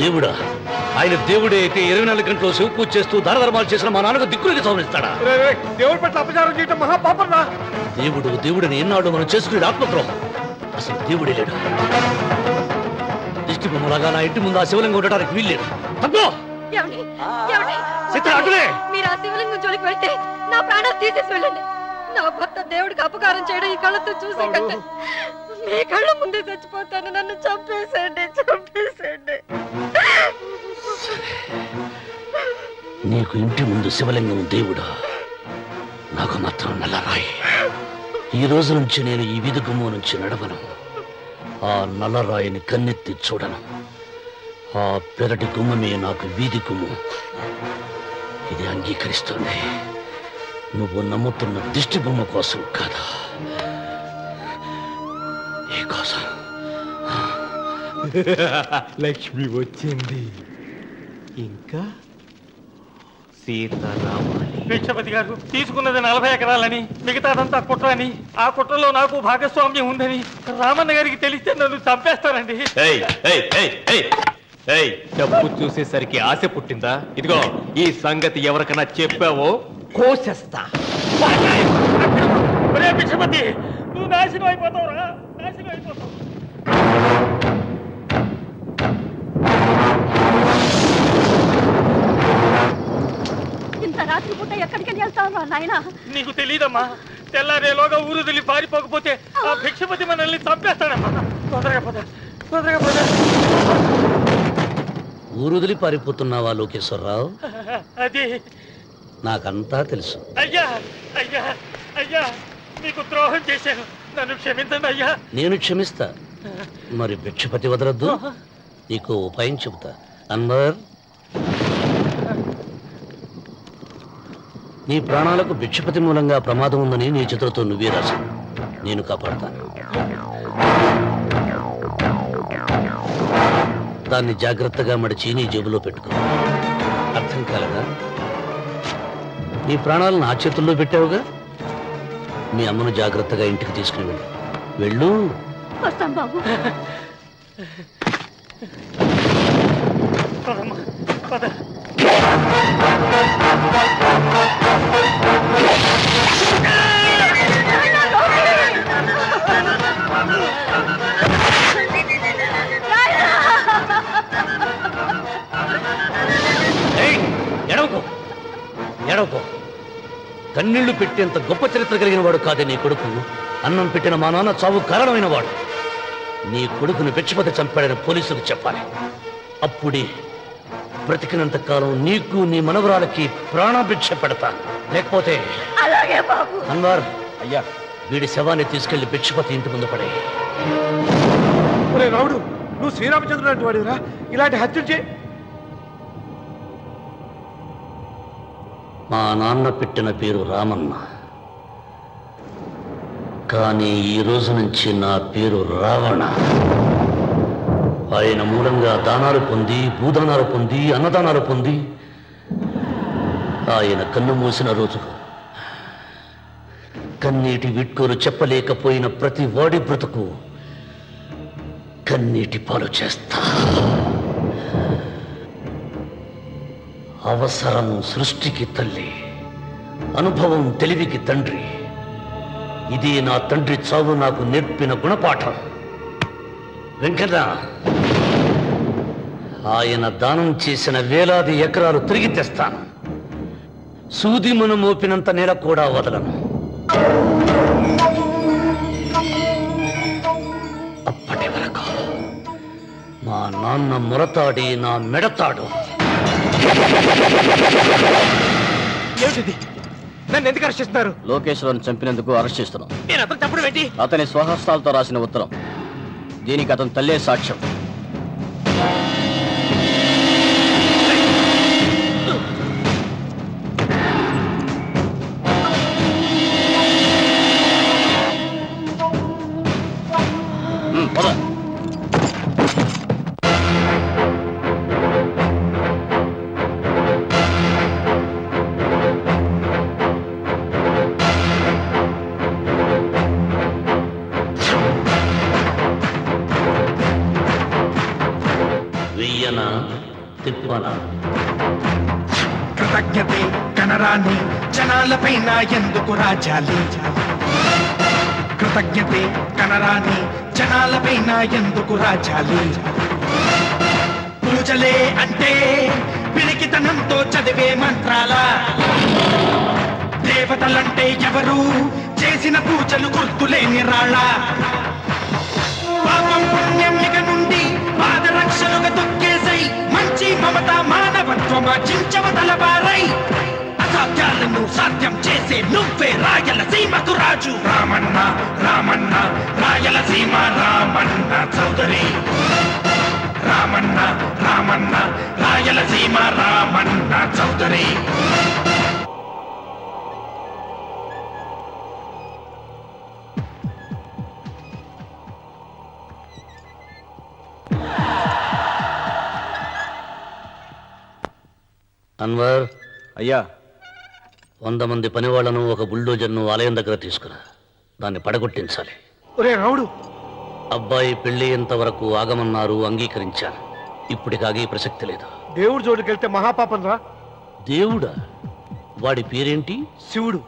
దేవుడా? ఆయన దేవుడే అయితే 24 గంటలు శివ పూజ చేస్తూ దానధర్మాలు చేసిన మా నాన్నకు దిక్కులకి సవరిస్తాడా? దేవుడి పట్ల అపచారం చేయటం మహాపాపం రా. దేవుడిని ఎన్నాడు మనం చేసుకునే ఆత్మద్రోహం. అసలు దేవుడే లేడు. దిష్టి బొమ్మలాగా నా ఇంటి ముందు ఆ శివలింగం ఉండడానికి వీల్లేదు. మీరు ఆ శివలింగం జోలికి వెళ్తే నా ప్రాణాలు తీసేసి వెళ్ళండి. నా భర్త దేవుడికి అపకారం చేయడం ఈ కళ్ళతో చూసే కంటే మీ కళ్ళ ముందే చచ్చిపోతాను. నన్ను చంపేసేయండి. నీకు ఇంటి ముందు శివలింగం దేవుడా, నాకు మాత్రం నల్లరాయి. ఈ రోజు నుంచి నేను ఈ వీధి గుమ్మం నుంచి నడవను. ఆ నల్లరాయిని కన్నెత్తి చూడను. ఆ పెరటి గుమ్మమే నాకు వీధి గుమ్మం. ఇది అంగీకరిస్తుంది. నువ్వు నమ్ముతున్న దిష్టి బొమ్మ కోసం కాదా, ఈ కోసం. లక్ష్మి వచ్చింది. ఇంకా సీతారామాలి. భిక్షపతి గారు తీసుకున్నది 40 ఎకరాలని, మిగతాదంతా కుట్ర అని, ఆ కుట్రలో నాకు భాగస్వామ్యం ఉందని రామన్న గారికి తెలిస్తే నన్ను చంపేస్తారండి. డబ్బు చూసేసరికి ఆశ పుట్టిందా? ఇదిగో ఈ సంగతి ఎవరికైనా చెప్పావో కోసేస్తా. భిక్షపతి, నువ్వు నాశనం అయిపోతావురా, నాశనం అయిపోతావు. ఇంత రాత్రి పూట ఎక్కడికి వెళ్తావా నాయనా? నీకు తెలీదమ్మా, తెల్లారేలోగా ఊరు వదిలి పారిపోకపోతే ఆ భిక్షపతి మనల్ని చంపేస్తాడమ్మా. తొందరగా పద. ఊరుదిలి పారిపోతున్నావా లోకేశ్వరరావు? అది నాకంతా తెలుసు. అయ్యా అయ్యా అయ్యా, నీకు ద్రోహం చేశాను, నన్ను క్షమించండి అయ్యా. నేను క్షమిస్తా. మరి భిక్షపతి వదలద్దు. నీకు ఉపాయం చెబుతా. అన్వర్, నీ ప్రాణాలకు భిక్షపతి మూలంగా ప్రమాదం ఉందని నీ చేతులతో నువ్వే రాసి నేను కాపాడతాను. దాన్ని జాగ్రత్తగా మడిచి నీ జేబులో పెట్టుకో. అర్థం కాలేదా? నీ ప్రాణాలను నా చేతుల్లో పెట్టావుగా. మీ అమ్మను జాగ్రత్తగా ఇంటికి తీసుకుని వెళ్ళు. వస్తాం బాబు. పదమ్మా, పద. ఎడవకో. కన్నీళ్లు పెట్టేంత గొప్ప చరిత్ర కలిగిన వాడు కాదే నీ కొడుకు. అన్నం పెట్టిన మా నాన్న చావు కారణమైన వాడు. నీ కొడుకును భిక్షపతి చంపాడని పోలీసులకు చెప్పాలి. అప్పుడే బ్రతికినంత కాలం నీకు నీ మనవరాలకి ప్రాణభిక్ష పెడతాను. లేకపోతే అన్వర్, అయ్యా, వీడి శవాన్ని తీసుకెళ్లి భిక్షపతి ఇంటి ముందు పడే. రావుడు, నువ్వు శ్రీరామచంద్రుడు లాంటి వాడిరా. ఇలాంటి హత్యలు చే. మా నాన్న పెట్టిన పేరు రామన్న, కానీ ఈ రోజు నుంచి నా పేరు రావణ. ఆయన మూలంగా దానాలు పొంది, భూదానాలు పొంది, అన్నదానాలు పొంది, ఆయన కన్ను మూసిన రోజు కన్నీటి విట్కోలు చెప్పలేకపోయిన ప్రతి వాడి బ్రతుకు కన్నీటి పాలు చేస్తా. అవసరం సృష్టికి తల్లి, అనుభవం తెలివికి తండ్రి. ఇది నా తండ్రి చావు నాకు నేర్పిన గుణపాఠం. వెంకట, ఆయన దానం చేసిన వేలాది ఎకరాలు తిరిగి తెస్తాను. సూది మనం మోపినంత నేల కూడా వదలను. అప్పటి వరకు మా నాన్న మొరతాడి నా మెడతాడు. ఏమిటిది? నన్ను ఎందుకు అరెస్ట్ చేస్తున్నారు? లోకేశ్వరను చంపినందుకు అరెస్ట్ చేస్తున్నాం. నేను అతను చంపడం ఏంటి? అతని స్వహస్తాలతో రాసిన ఉత్తరం. దీనికి అతను తల్లే సాక్ష్యం. పద. తపన. కృతజ్ఞతే కనరాని జనాలపైన ఎందుకు రాజాలి? కృతజ్ఞతే కనరాని జనాలపైన ఎందుకు రాజాలి? పూజలే అంటే పిరికితనంతో చదివే మంత్రాల, దేవతలంటే ఎవరు చేసిన పూజలు గుర్తులేని రాళ్ళ. పాపం పుణ్యం ఇక నుండి పాదరక్షలుగా తొక్కేసై మంచి మమత మానవత్వం చించవతలబారై అసాధ్యాలను సాధ్యం చేసే నువ్వే రాయలసీమకు రాజు. రామన్న రామన్న రాయలసీమ రామన్న చౌదరి. రామన్న రామన్న రాయలసీమ రామన్న చౌదరి. అన్వర్, అయ్యా 100 మంది పనివాళ్లను ఒక బుల్డోజర్ను ఆలయం దగ్గర తీసుకురా. దాన్ని పడగొట్టించాలి. ఒరే రావుడు, అబ్బాయి పెళ్లి వరకు ఆగమన్నారు, అంగీకరించాను. ఇప్పటికి ఆగే ప్రసక్తి లేదు. దేవుడి జోడికి వెళ్తే మహాపాపం రా. దేవుడా? వాడి పేరేంటి? శివుడు.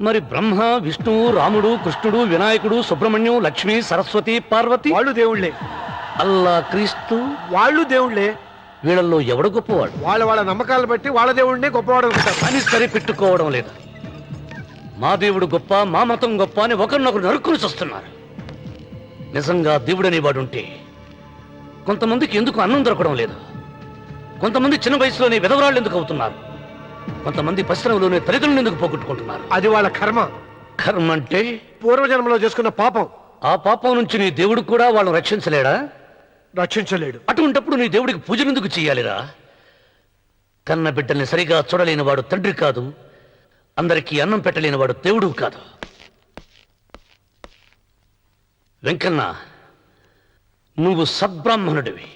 మరి బ్రహ్మ, విష్ణువు, రాముడు, కృష్ణుడు, వినాయకుడు, సుబ్రహ్మణ్యం, లక్ష్మి, సరస్వతి, పార్వతి, వాళ్ళు దేవుళ్లే. అల్లా, క్రీస్తు, వాళ్ళు దేవుళ్లే. వీళ్ళల్లో ఎవడు గొప్పవాడు? వాళ్ళ నమ్మకాలను బట్టి వాళ్ళ దేవుడినే గొప్పవాడు అనుకుంటారు. అని సరిపెట్టుకోవడం లేదు. మా దేవుడు గొప్ప, మా మతం గొప్ప అని ఒకరినొకరు నరుక్కుని చూస్తున్నారు. నిజంగా దేవుడనే వాడుంటే కొంతమందికి ఎందుకు అన్నం దొరకడం లేదు? కొంతమంది చిన్న వయసులోనే విధవరాళ్ళు ఎందుకు అవుతున్నారు? కొంతమంది పశ్చిమలోనే తల్లిదండ్రులు ఎందుకు పోగొట్టుకుంటున్నారు? అది వాళ్ళ కర్మ. కర్మ అంటే పూర్వజన్మలో చేసుకున్న పాపం. ఆ పాపం నుంచి నీ దేవుడు కూడా వాళ్ళని రక్షించలేడా? రక్షించలేడు. అటువంటప్పుడు నీ దేవుడికి పూజలు ఎందుకు చెయ్యాలిరా? కన్న బిడ్డల్ని సరిగా చూడలేని వాడు తండ్రి కాదు, అందరికీ అన్నం పెట్టలేని వాడు దేవుడు కాదు. వెంకన్న, నువ్వు సద్బ్రాహ్మణుడివి.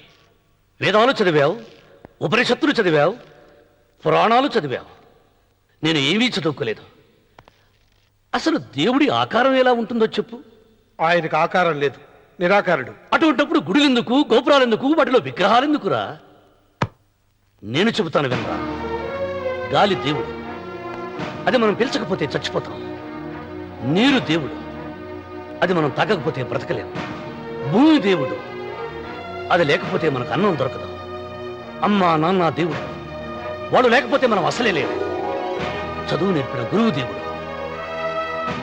వేదాలు చదివావు, ఉపనిషత్తులు చదివావు, పురాణాలు చదివావు. నేను ఏమీ చదువుకోలేదు. అసలు దేవుడి ఆకారం ఎలా ఉంటుందో చెప్పు. ఆయనకు ఆకారం లేదు, నిరాకారుడు. అటువంటప్పుడు గుడులెందుకు, గోపురాలెందుకు, వాటిలో విగ్రహాలెందుకురా? నేను చెబుతాను వినరా. గాలి దేవుడు, అది మనం పీల్చకపోతే చచ్చిపోతాం. నీరు దేవుడు, అది మనం తాగకపోతే బ్రతకలేము. భూమి దేవుడు, అది లేకపోతే మనకు అన్నం దొరకదు. అమ్మ నాన్న దేవుడు, వాడు లేకపోతే మనం అసలే లేవు. చదువు నేర్పిన గురువు దేవుడు,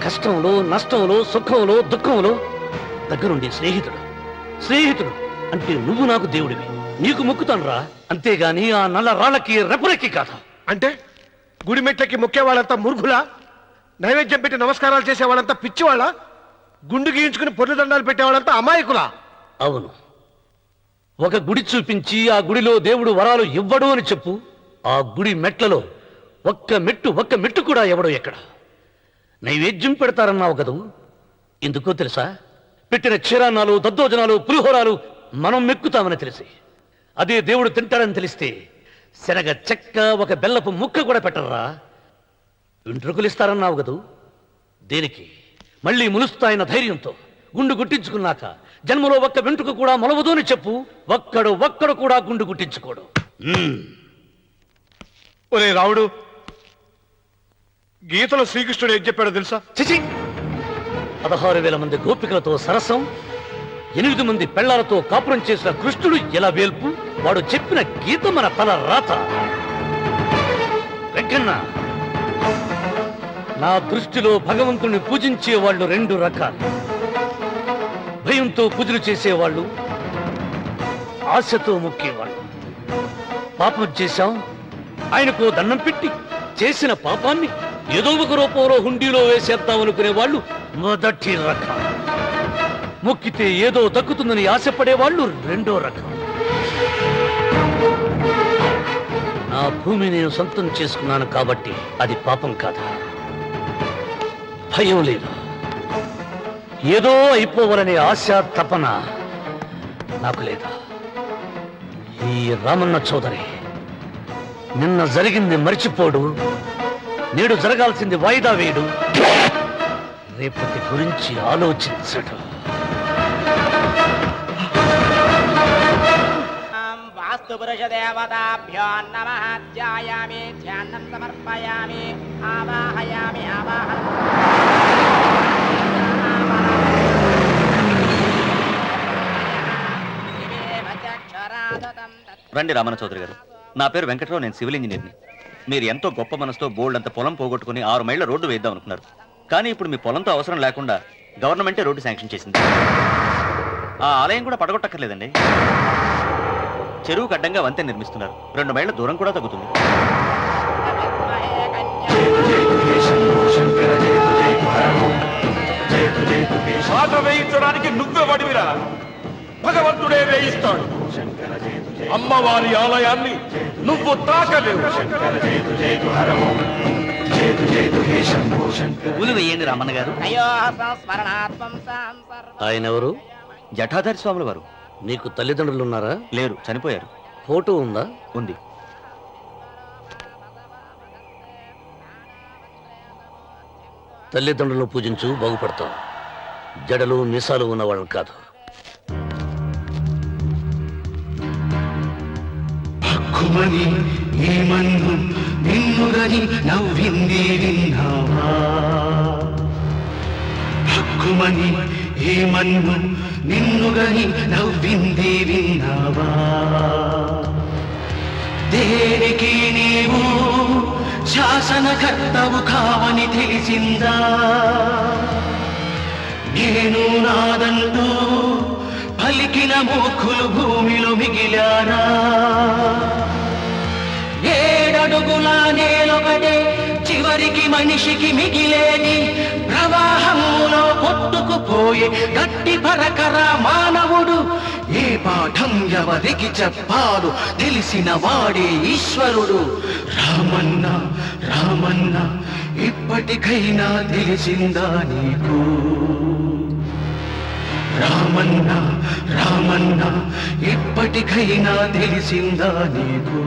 కష్టంలో, నష్టంలో, సుఖంలో, దుఃఖంలో దగ్గరుండే స్నేహితుడు. స్నేహితుడు అంటే నువ్వు నాకు దేవుడివి. నీకు మొక్కుతాను రా, అంతేగాని ఆ నల్ల రాళ్ళకి రెపరెక్కి కాదు. అంటే గుడి మెట్లకి మొక్కే వాళ్ళంతా మూర్ఖులా? నైవేద్యం పెట్టి నమస్కారాలు చేసే వాళ్ళంతా పిచ్చివాళ్ళ? గుండు గీయించుకుని పొర్లు దండాలు పెట్టేవాళ్ళంతా అమాయకులా? అవును. ఒక గుడి చూపించి ఆ గుడిలో దేవుడు వరాలు ఇవ్వడు అని చెప్పు. ఆ గుడి మెట్లలో ఒక్క మెట్టు కూడా ఎవడో ఎక్కడ. నైవేద్యం పెడతారన్నావు కదూ, ఎందుకో తెలుసా? పెట్టిన క్షీరాన్నాలు, దద్దోజనాలు, పులిహోరాలు మనం మెక్కుతామని తెలిసి, అదే దేవుడు తింటాడని తెలిస్తే శనగ చెక్క, ఒక బెల్లపు ముక్క కూడా పెట్టర్రా. వెంట్రుకలు ఇస్తారన్నావు కదూ, దేనికి? మళ్ళీ ములుస్తాయన్న ధైర్యంతో. గుండు గుట్టించుకున్నాక జన్మలో ఒక్క వెంట్రుక కూడా మొలవదు అని చెప్పు. ఒక్కడు కూడా గుండు గుట్టించుకోడు. ఒరే రావుడు, గీతలో శ్రీకృష్ణుడు ఏం చెప్పాడో తెలుసా? చిచి! 16,000 మంది గోపికలతో సరసం, 8 మంది పెళ్లాలతో కాపురం చేసిన కృష్ణుడు ఎలా వేల్పు? వాడు చెప్పిన గీత మన తల రాత. వెంకన్న, నా దృష్టిలో భగవంతుని పూజించే వాళ్ళు 2 రకాలు. భయంతో పూజలు చేసేవాళ్ళు, ఆశతో మొక్కేవాళ్ళు. పాపం చేశాం, ఆయనకు దండం పెట్టి చేసిన పాపాన్ని ఏదో ఒక రూపంలో హుండీలో వేసేద్దామనుకునే వాళ్ళు మొదటి రకం. మొక్కితే ఏదో దక్కుతుందని ఆశపడేవాళ్ళు 2వ రకం. నా భూమి నేను సొంతం చేసుకున్నాను కాబట్టి అది పాపం కాదా? భయం లేదు, ఏదో అయిపోవాలనే ఆశ, తపన నాకు లేదా? ఈ రామన్న చౌదరి నిన్న జరిగింది మర్చిపోడు, నేడు జరగాల్సింది వాయిదా వేయడు, రేపటి గురించి ఆలోచించడు. అస్తు పురుష దేవతాభ్యో నమః ధ్యాయామి ధ్యానం సమర్పయామి ఆవాహయామి రండి రామన్న చౌదరి గారు, నా పేరు వెంకట్రావు, నేను సివిల్ ఇంజనీర్ని. మీరు ఎంతో గొప్ప మనసుతో బోల్డ్ అంత పొలం పోగొట్టుకుని 6 మైళ్ళ రోడ్డు వేద్దాం అనుకున్నారు. కానీ ఇప్పుడు మీ పొలంతో అవసరం లేకుండా గవర్నమెంటే రోడ్డు శాంక్షన్ చేసింది. ఆ ఆలయం కూడా పడగొట్టక్కర్లేదండి. చెరువుకు అడ్డంగా వంతెన నిర్మిస్తున్నారు. 2 మైళ్ళ దూరం కూడా తగ్గుతుంది. పాట వేయించడానికి నువ్వే వడివిరా, భగవంతుడే వేయిస్తాడు. అమ్మవారి ఆలయాన్ని నువ్వు తాకలేవు. పూలు వేయండి రామన్న గారు. ఆయన ఎవరు? జటాధారి స్వాముల వారు. నీకు తల్లిదండ్రులు ఉన్నారా? లేరు, చనిపోయారు. ఫోటో ఉందా? ఉంది. తల్లిదండ్రులను పూజించు, బాగుపడతావు. జడలు మీసాలు ఉన్నవాళ్ళని కాదు. హక్కుమని ఏమన్ను నిన్నుగని నవ్వింది విన్నావా? హక్కుమని ఏమన్ను నిన్నుగని నవ్వింది విన్నావా? దేనికి నీవు శాసనకర్తవు కావని తెలిసిందా? నేను నాదంటూ పలికిన మూర్ఖులు భూమిలో మిగిలారా? 7 అడుగుల నేలొకటే చివరికి మనిషికి మిగిలేని ప్రవాహంలో కొట్టుకుపోయే గట్టి పరకర మానవుడు. ఏ పాఠం ఎవరికి చెప్పాలో తెలిసిన వాడే ఈశ్వరుడు. రామన్న రామన్న ఇప్పటికైనా తెలిసిందా నీకు? రామన్న రామన్న ఇప్పటికైనా తెలిసిందా నీకు?